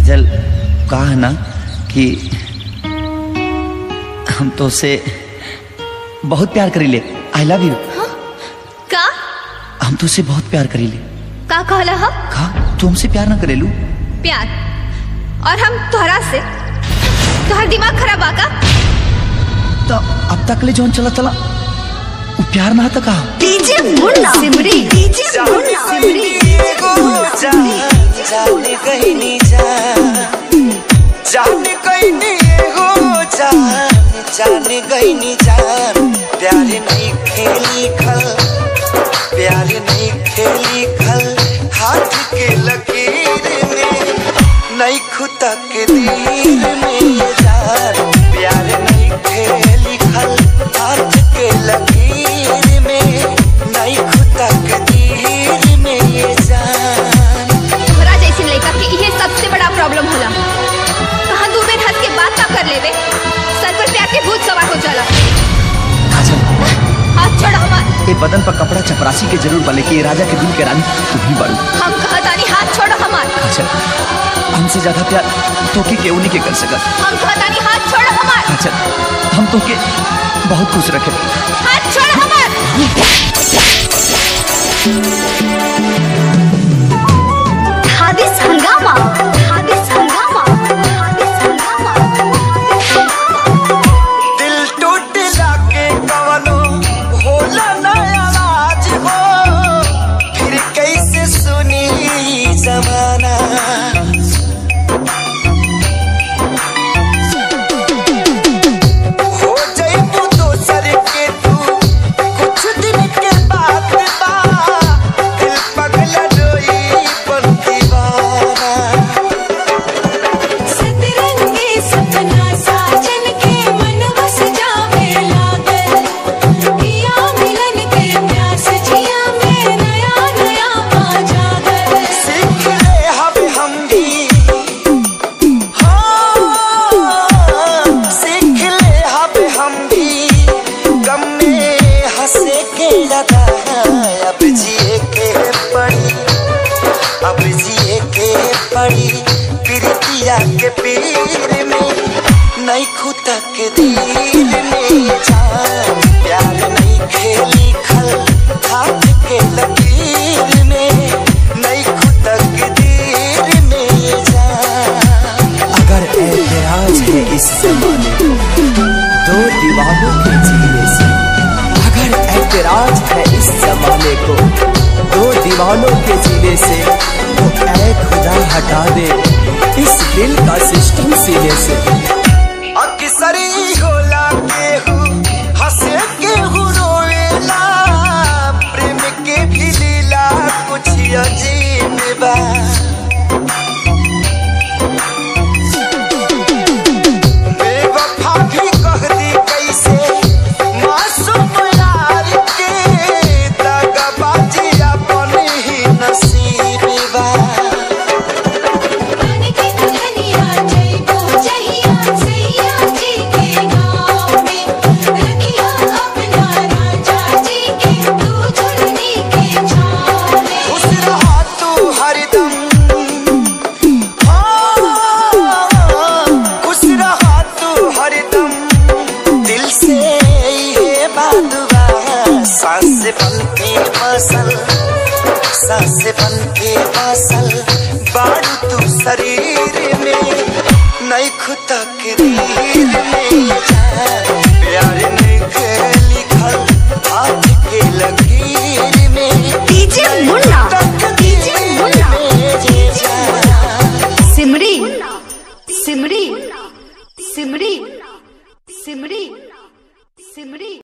काजल कहा ना कि हम तो से बहुत प्यार करीले। I love you. का हम तो से बहुत प्यार करीले। का कहला हा? का तू हमसे प्यार ना करेलू? प्यार और हम तोहरा से? तोहर दिमाग खराब आका? तो अब तक ले जौन चला चला वो प्यार ना था कहा? डीजे मुन्ना सिमरी, डीजे मुन्ना सिमरी। जाने कहीं नहीं जा, जाने कहीं नहीं हो जाने कहीं नहीं जा। प्यार नहीं खेली खल, प्यार नहीं खेली खल, हाथ के लकीर में नहीं खुदा के दिल में ये जान। प्यार नहीं खेली खल, हाथ के लकीर में नहीं खुदा के दिल में ये जान। तोहरा जैसी लड़का के ये सबसे बड़ा प्रॉब्लम होला। कहाँ दो बेर हंस के बात ना कर लेवे, सर पर प्यार के भूत सवार हो जाला। हाथ छोड़ हमार। ये बदन पर कपड़ा चपरासी के जरूर बले कि राजा के दिल के रानी तू भी बड़ू। हम कहतानी हाथ छोड़ हमार। काजल हमसे ज्यादा प्यार तो के केहू नहीं के कर सकत। हम कहतानी हाथ छोड़ हमार। काजल हम तो के बहुत खुश रखे। हाथ छोड़ हमार। हादिस हंगामा, हादिस हंगामा, हादिस हंगामा। दिल टूटला के कवनो होला ना आवाज हो, फिर कैसे सुनी जमाना। हो जाइबू दोसर के तू कुछ दिन के बाद बा, दिल पगला रोई पर दीवाना। सतरंगी सपना साजन के मन बस जावे लागल, पिया मिलन के प्यास जिया में नया नया आ जागल। सीख ले हम भी, हाँ सीख ले हम भी, गम में हंसे के लगा। अब जिए के पड़ी, अब जिए के पड़ी, प्रीतिया के पीर में नहीं खुदा के दिल में जान। प्यार नहीं खेली खल, हाथ के लकीर में नहीं खुदा के दिल में जान। अगर ऐतराज है इस जमाने को दो दीवानों के जीने से, अगर ऐतराज है इस जमाने को दो दीवानों के जीने से, तो ऐ खुदा हटा दे इस दिल का सिस्टम सीने से। अक्सरी होला केहू हंसे केहू रोएला, प्रेम के भी लीला कुछ अजीब बा। बेवफा भी कह दी कैसे मासूम यार के, दगाबाजी अपन ही नसीब बा। मन की दुल्हनिया जइबो जहिया सैया जी के गाँव में, रखिया अपना राजा जी के तू झुलनी के छाँव में। खुश रहा तू हरदम, हाँ खुश रहा तू हरदम, दिल से ये बात बा। सांस बन के फसल, सांस बन के फसल, बारू तू शरीर में नहीं खुदा के दिल में जान। प्यार नहीं खेली खल, हाथ के लकीर में डीजे मुन्ना, डीजे मुन्ना, ये जान। सिमरी, सिमरी।